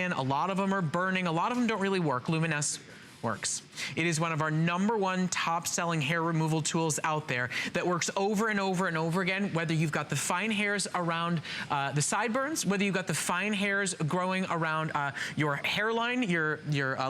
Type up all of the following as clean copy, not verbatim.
A lot of them are burning. A lot of them don't really work. Luminess works. It is one of our #1 top-selling hair removal tools out there that works over and over and over again, whether you've got the fine hairs around the sideburns, whether you've got the fine hairs growing around your hairline, your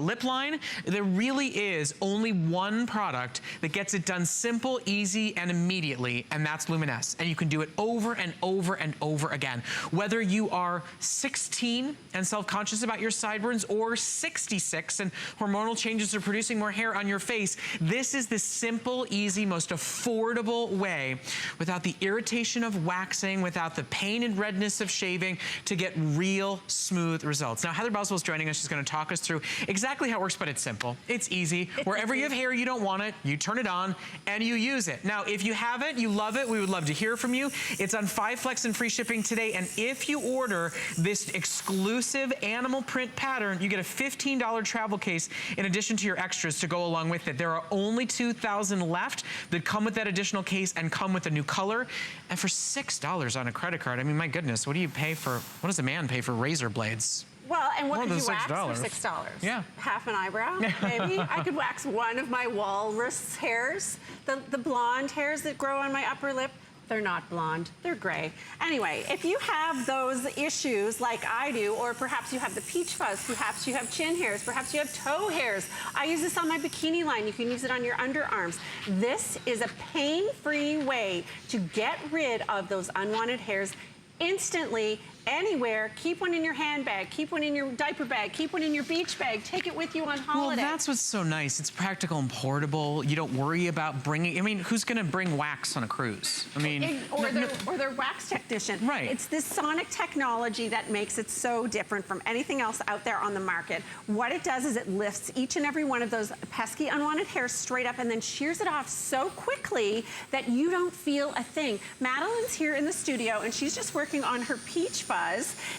lip line. There really is only one product that gets it done simple, easy, and immediately, and that's Luminess. And you can do it over and over and over again. Whether you are 16 and self-conscious about your sideburns or 66 and hormonal changes are producing more hair on your face, this is the simple, easy, most affordable way without the irritation of waxing, without the pain and redness of shaving, to get real smooth results. Now, Heather Boswell's joining us. She's going to talk us through exactly how it works, but it's simple. It's easy. Wherever you have hair you don't want it, you turn it on and you use it. Now, if you have it, you love it, we would love to hear from you. It's on 5 flex and free shipping today, and if you order this exclusive animal print pattern, you get a $15 travel case in addition to your extras to go along with it. There are only 2,000 left that come with that additional case and come with a new color. And for $6 on a credit card, I mean, my goodness, what do you pay for, what does a man pay for razor blades? Well, and what More could than you wax $6. for $6? Yeah. Half an eyebrow, maybe? I could wax one of my walrus hairs, the blonde hairs that grow on my upper lip. They're not blonde, they're gray. Anyway, if you have those issues like I do, or perhaps you have the peach fuzz, perhaps you have chin hairs, perhaps you have toe hairs. I use this on my bikini line. You can use it on your underarms. This is a pain-free way to get rid of those unwanted hairs instantly, anywhere. Keep one in your handbag, keep one in your diaper bag, keep one in your beach bag, take it with you on holiday. Well, that's what's so nice. It's practical and portable. You don't worry about bringing, I mean, who's gonna bring wax on a cruise? I mean, or their wax technician. Right. It's this sonic technology that makes it so different from anything else out there on the market. What it does is it lifts each and every one of those pesky unwanted hairs straight up and then shears it off so quickly that you don't feel a thing. Madeline's here in the studio and she's just working on her peach fuzz.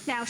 Now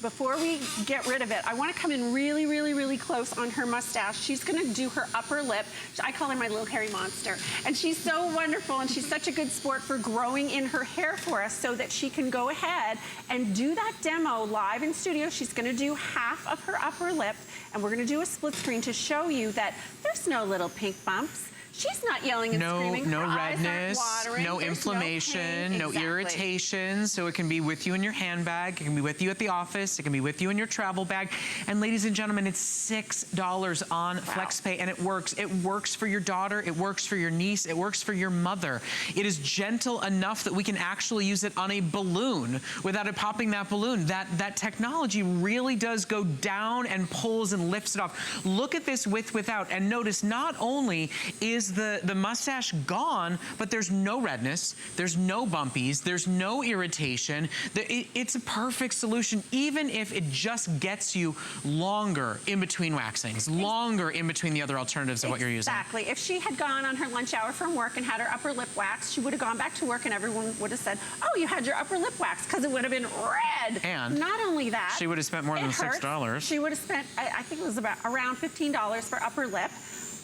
before we get rid of it, I want to come in really, really, really close on her mustache. She's going to do her upper lip. I call her my little hairy monster. And she's so wonderful and she's such a good sport for growing in her hair for us so that she can go ahead and do that demo live in studio. She's going to do half of her upper lip and we're going to do a split screen to show you that there's no little pink bumps. She's not yelling and screaming. No redness, no inflammation, no irritation. So it can be with you in your handbag, it can be with you at the office, it can be with you in your travel bag. And ladies and gentlemen, it's $6 on FlexPay and it works. It works for your daughter, it works for your niece, it works for your mother. It is gentle enough that we can actually use it on a balloon without it popping that balloon. That technology really does go down and pulls and lifts it off. Look at this with, without, and notice not only is the mustache gone, but there's no redness, there's no bumpies, there's no irritation. It's a perfect solution, even if it just gets you longer in between waxings, longer in between the other alternatives of what you're using. Exactly. If she had gone on her lunch hour from work and had her upper lip waxed, she would have gone back to work and everyone would have said, oh, you had your upper lip waxed, because it would have been red. And not only that, she would have spent more than $6. She would have spent, I think it was around $15 for upper lip.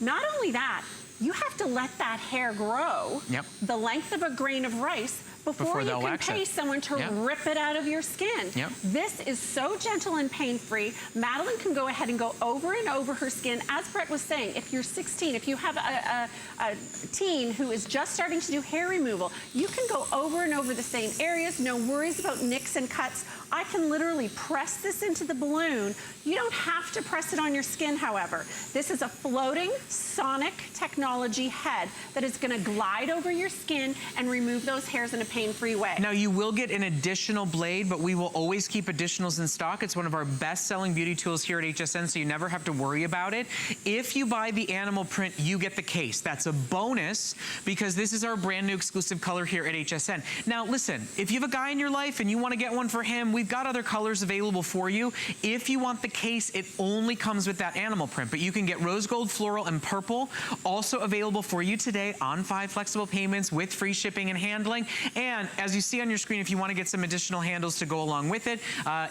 Not only that, you have to let that hair grow the length of a grain of rice before you can pay someone to rip it out of your skin. This is so gentle and pain-free. Madeline can go ahead and go over and over her skin. As Brett was saying, if you're 16, if you have a teen who is just starting to do hair removal, you can go over and over the same areas, no worries about nicks and cuts. I can literally press this into the balloon. You don't have to press it on your skin, however. This is a floating sonic technology head that is gonna glide over your skin and remove those hairs in a pain-free way. Now you will get an additional blade, but we will always keep additionals in stock. It's one of our best-selling beauty tools here at HSN, so you never have to worry about it. If you buy the animal print, you get the case. That's a bonus because this is our brand new exclusive color here at HSN. Now listen, if you have a guy in your life and you wanna get one for him, we've got other colors available for you. If you want the case, it only comes with that animal print, but you can get rose gold, floral, and purple, also available for you today on 5 flexible payments with free shipping and handling. And And as you see on your screen, if you want to get some additional handles to go along with it,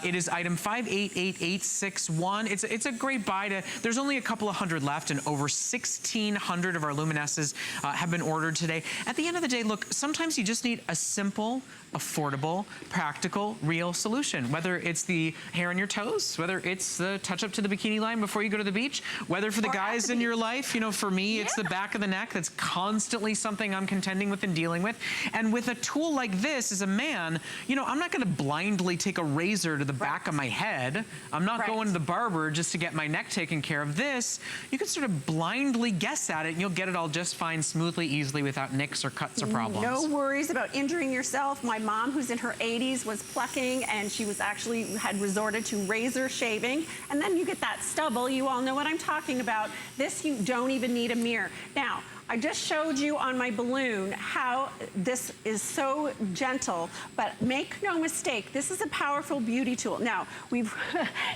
it is item 588861. It's a great buy. There's only a couple of hundred left, and over 1,600 of our Luminesses have been ordered today. At the end of the day, look, sometimes you just need a simple, affordable, practical, real solution. Whether it's the hair on your toes, whether it's the touch up to the bikini line before you go to the beach, whether for the guys in your life, you know, for me, it's the back of the neck. That's constantly something I'm contending with and dealing with. And with a tool like this, as a man, you know, I'm not gonna blindly take a razor to the back of my head. I'm not going to the barber just to get my neck taken care of. This, you can sort of blindly guess at it, and you'll get it all just fine, smoothly, easily, without nicks or cuts or problems. No worries about injuring yourself. My mom, who's in her 80s, was plucking, and she was actually had resorted to razor shaving, and then you get that stubble. You all know what I'm talking about. This, you don't even need a mirror. Now, I just showed you on my balloon how this is so gentle, but make no mistake, this is a powerful beauty tool. Now,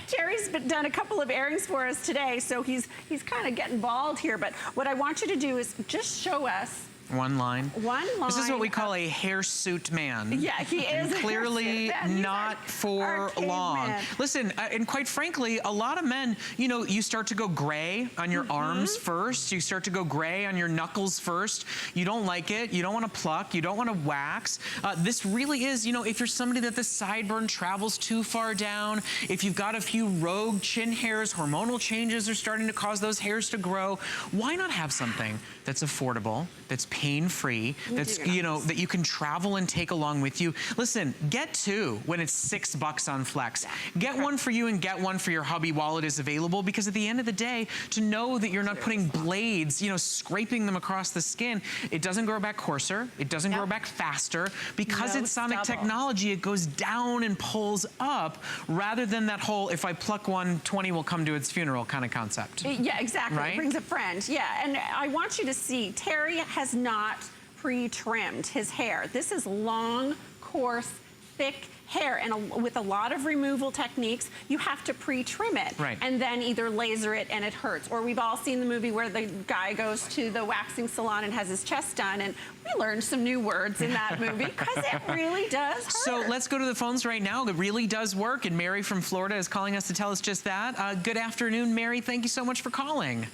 Terry's done a couple of airings for us today, so he's kind of getting bald here, but what I want you to do is just show us one line. One line. This is what we call a hairsuit man. Yeah, he is. Clearly not for long. Man. Listen, and quite frankly, a lot of men, you know, you start to go gray on your arms first. You start to go gray on your knuckles first. You don't like it. You don't want to pluck. You don't want to wax. This really is, you know, if you're somebody that the sideburn travels too far down, if you've got a few rogue chin hairs, hormonal changes are starting to cause those hairs to grow, why not have something that's affordable, that's pain-free, that's, you know, that you can travel and take along with you. Listen, get two when it's $6 on Flex. Get one for you and get one for your hubby while it is available, because at the end of the day, to know that you're not putting blades, you know, scraping them across the skin, it doesn't grow back coarser, it doesn't grow back faster. Because it's sonic technology, it goes down and pulls up, rather than that whole, if I pluck one, 20 will come to its funeral kind of concept. Yeah, exactly. Right? It brings a friend. Yeah, and I want you to see, Terry has not pre-trimmed his hair. This is long, coarse, thick hair, and with a lot of removal techniques, you have to pre-trim it, and then either laser it and it hurts. Or we've all seen the movie where the guy goes to the waxing salon and has his chest done, and we learned some new words in that movie, because it really does hurt. So let's go to the phones right now. It really does work, and Mary from Florida is calling us to tell us just that. Good afternoon, Mary. Thank you so much for calling.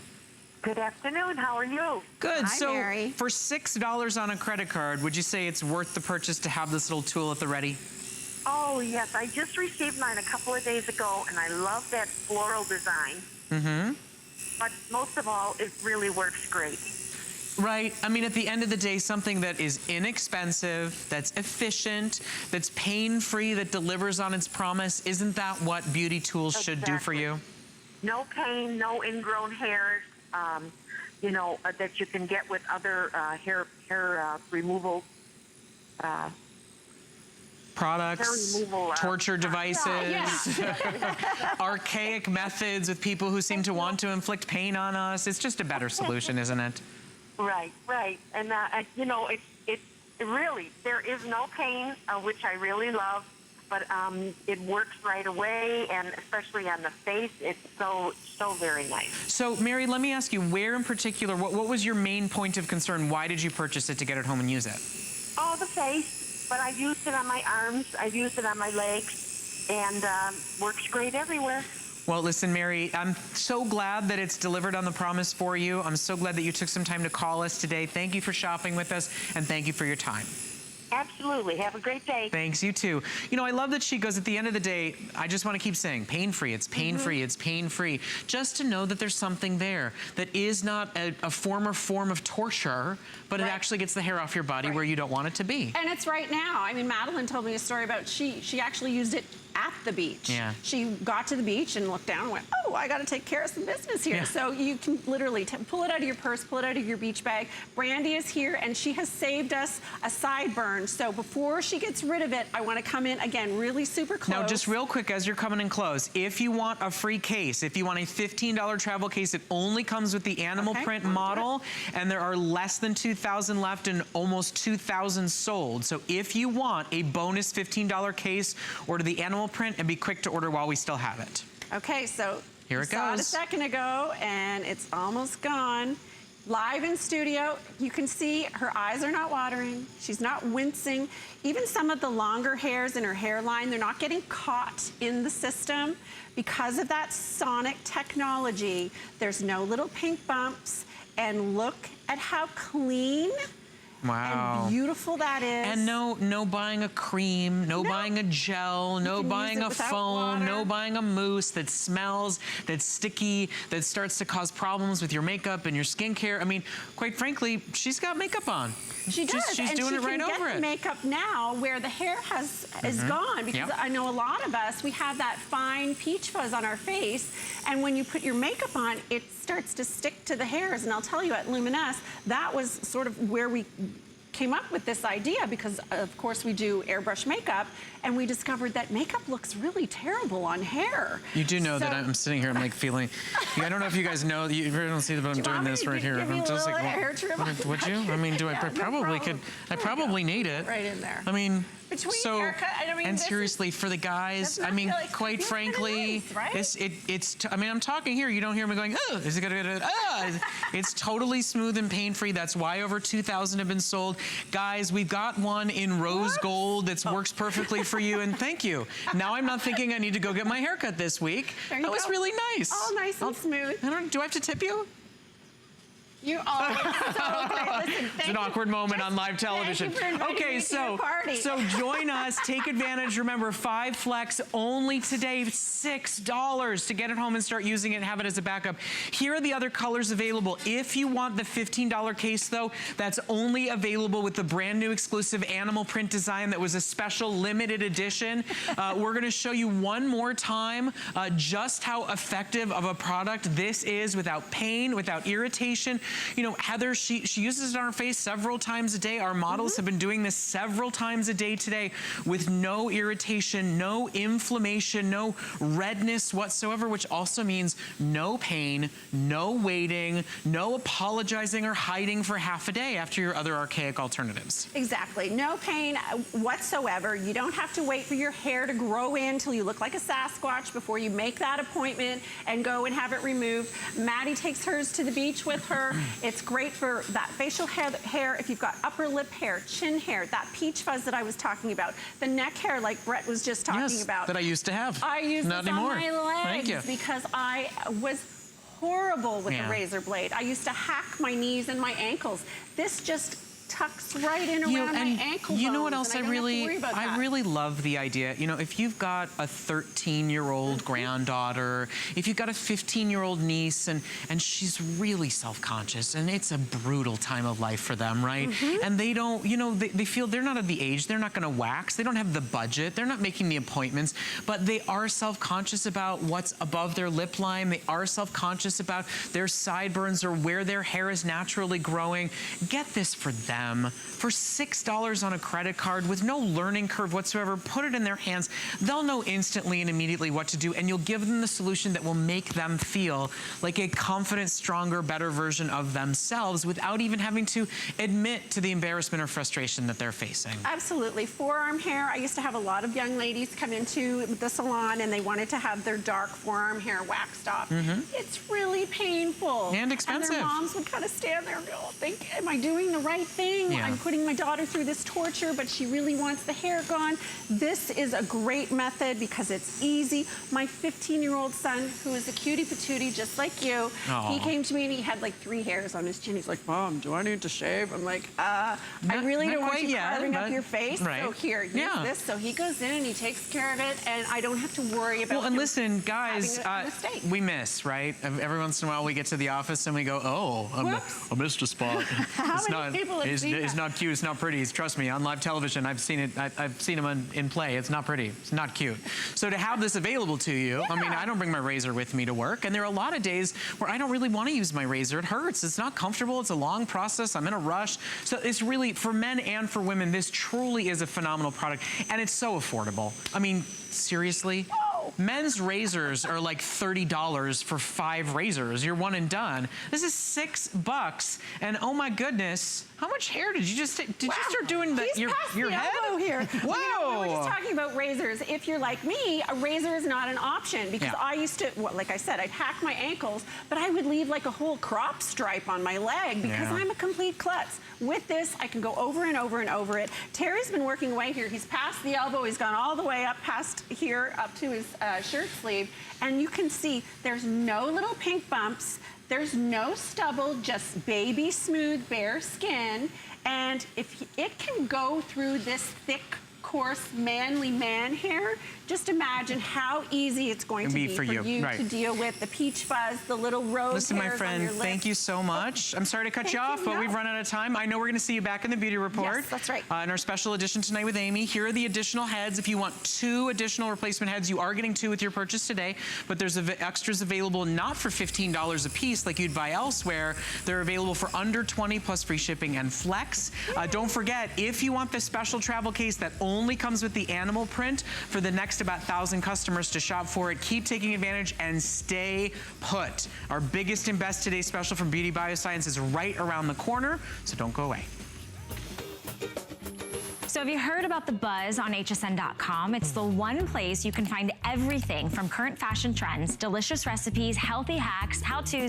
Good afternoon. How are you? Good. Hi, so Mary. For $6 on a credit card, would you say it's worth the purchase to have this little tool at the ready? Oh, yes. I just received mine a couple of days ago, and I love that floral design. But most of all, it really works great. Right. I mean, at the end of the day, something that is inexpensive, that's efficient, that's pain-free, that delivers on its promise, isn't that what beauty tools should do for you? No pain, no ingrown hairs. You know, that you can get with other hair removal products, torture devices, archaic methods with people who seem to want to inflict pain on us. It's just a better solution, isn't it? Right, right. And, you know, it really, there is no pain, which I really love. But it works right away, and especially on the face, it's so very nice. So, Mary, let me ask you, where in particular, what was your main point of concern? Why did you purchase it to get it home and use it? Oh, the face. But I've used it on my arms, I've used it on my legs, and works great everywhere. Well, listen, Mary, I'm so glad that it's delivered on the promise for you. I'm so glad that you took some time to call us today. Thank you for shopping with us, and thank you for your time. Absolutely. Have a great day. Thanks, you too. You know, I love that she goes, at the end of the day, I just want to keep saying, pain-free, it's pain-free, it's pain-free. Just to know that there's something there that is not a form of torture, but it actually gets the hair off your body where you don't want it to be. And it's right now. I mean, Madeline told me a story about she actually used it at the beach. Yeah. She got to the beach and looked down and went, oh, I got to take care of some business here. Yeah. So you can literally pull it out of your purse, pull it out of your beach bag. Brandy is here, and she has saved us a sideburn. So before she gets rid of it, I want to come in, again, really super close. Now, just real quick, as you're coming in close, if you want a free case, if you want a $15 travel case, it only comes with the animal print model, and there are less than 2,000 left and almost 2,000 sold. So if you want a bonus $15 case, order the animal print and be quick to order while we still have it. Okay, so here it saw it a goes. second ago, and it's almost gone. Live in studio, you can see her eyes are not watering. She's not wincing. Even some of the longer hairs in her hairline, they're not getting caught in the system. Because of that sonic technology, there's no little pink bumps. And look at how clean and beautiful that is. And no buying a cream, no buying a gel, no buying a foam, no buying a mousse that smells, that's sticky, that starts to cause problems with your makeup and your skincare. I mean, quite frankly, she's got makeup on. She does. She's doing it right over it. And she can get the makeup now where the hair is gone, because I know a lot of us, we have that fine peach fuzz on our face, and when you put your makeup on, it starts to stick to the hairs. And I'll tell you, at Luminess, that was sort of where we came up with this idea, because of course we do airbrush makeup, and we discovered that makeup looks really terrible on hair. You do know that I'm sitting here, I'm like feeling, I don't know if you guys know, you really don't see that, but I'm doing this right here. I'm just like, would you? I mean, I probably could, I probably need it. Right in there. I mean, between so, haircut, and seriously, for the guys, I mean, like, quite frankly, nice, right? I mean, I'm talking here, you don't hear me going, oh, is it gonna, it's totally smooth and pain-free. That's why over 2,000 have been sold. Guys, we've got one in rose gold that works perfectly for you, and thank you. Now I'm not thinking I need to go get my haircut this week. That was really nice. All nice and smooth. Do I have to tip you? You always so great. Listen, it's an awkward moment on live television. Okay, so join us, take advantage. Remember, 5 flex only today, $6 to get it home and start using it and have it as a backup. Here are the other colors available. If you want the $15 case though, that's only available with the brand new exclusive animal print design that was a special limited edition. We're gonna show you one more time just how effective of a product this is, without pain, without irritation. You know, Heather, she uses it on her face several times a day. Our models have been doing this several times a day today with no irritation, no inflammation, no redness whatsoever, which also means no pain, no waiting, no apologizing or hiding for half a day after your other archaic alternatives. Exactly. No pain whatsoever. You don't have to wait for your hair to grow in till you look like a Sasquatch before you make that appointment and go and have it removed. Maddie takes hers to the beach with her. It's great for that facial hair, if you've got upper lip hair, chin hair, that peach fuzz that I was talking about, the neck hair like Brett was just talking about. That I used to have. I use Not this anymore. on my legs Thank you. because I was horrible with a razor blade. I used to hack my knees and my ankles. This just tucks right in around my ankle bones. You know what else I really love the idea. You know, if you've got a 13-year-old granddaughter, if you've got a 15-year-old niece and she's really self-conscious and it's a brutal time of life for them, right? And they don't, you know, they feel they're not at the age, they're not gonna wax, they don't have the budget, they're not making the appointments, but they are self-conscious about what's above their lip line, they are self-conscious about their sideburns or where their hair is naturally growing. Get this for them. For $6 on a credit card with no learning curve whatsoever. Put it in their hands. They'll know instantly and immediately what to do, and you'll give them the solution that will make them feel like a confident, stronger, better version of themselves without even having to admit to the embarrassment or frustration that they're facing. Absolutely. Forearm hair. I used to have a lot of young ladies come into the salon and they wanted to have their dark forearm hair waxed off. It's really painful. And expensive. And their moms would kind of stand there and go, am I doing the right thing? I'm putting my daughter through this torture, but she really wants the hair gone. This is a great method because it's easy. My 15-year-old son, who is a cutie patootie just like you, he came to me and he had like 3 hairs on his chin. He's like, Mom, do I need to shave? I'm like, I really don't want you carving up your face. So here, use this. So he goes in and he takes care of it, and I don't have to worry about and listen, guys, having a mistake. we miss, right? Every once in a while we get to the office and we go, I missed a spot. How many people have seen It's not cute, it's not pretty. Trust me, on live television, I've seen it. I've seen them in play. It's not pretty, it's not cute. So to have this available to you, I mean, I don't bring my razor with me to work, and there are a lot of days where I don't really want to use my razor. It hurts, it's not comfortable, it's a long process, I'm in a rush. So it's really, for men and for women, this truly is a phenomenal product, and it's so affordable. I mean, seriously? Men's razors are like $30 for 5 razors. You're one and done. This is $6, and oh my goodness, how much hair did you just take? Did you start doing your head? Here. Whoa! You know, we were just talking about razors. If you're like me, a razor is not an option because I used to, well, like I said, I'd hack my ankles, but I would leave like a whole crop stripe on my leg because I'm a complete klutz. With this, I can go over and over and over it. Terry's been working away here. He's past the elbow. He's gone all the way up past here, up to his shirt sleeve. And you can see there's no little pink bumps. There's no stubble, just baby smooth, bare skin. And if it can go through this thick, coarse, manly man hair, just imagine how easy it's going to be for you to deal with the peach fuzz, the little rose Listen, my hairs friend, on your lips. thank you so much. I'm sorry to cut you off, but we've run out of time. I know we're going to see you back in the beauty report. Yes, that's right. In our special edition tonight with Amy. Here are the additional heads. If you want 2 additional replacement heads, you are getting 2 with your purchase today, but there's extras available not for $15 a piece like you'd buy elsewhere. They're available for under $20 plus free shipping and flex. Don't forget, if you want the special travel case that only comes with the animal print, for the next about 1,000 customers to shop for it, keep taking advantage and stay put. Our biggest and best today special from Beauty Bioscience is right around the corner, so don't go away. So have you heard about the buzz on hsn.com? It's the one place you can find everything from current fashion trends, delicious recipes, healthy hacks, how-tos,